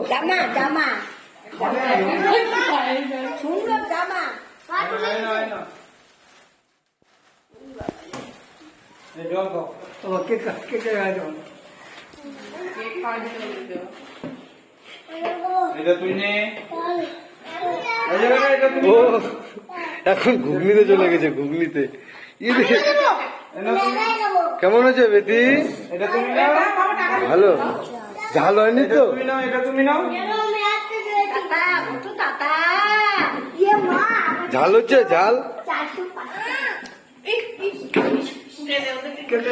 জামা জামা সুন্দর জামা এখন ঘুগনিতে চলে গেছে ঘুগনিতে কেমন হয়েছে বেতি ভালো ঝাল হয়নি তো ঝাল হচ্ছে ঝাল কেটে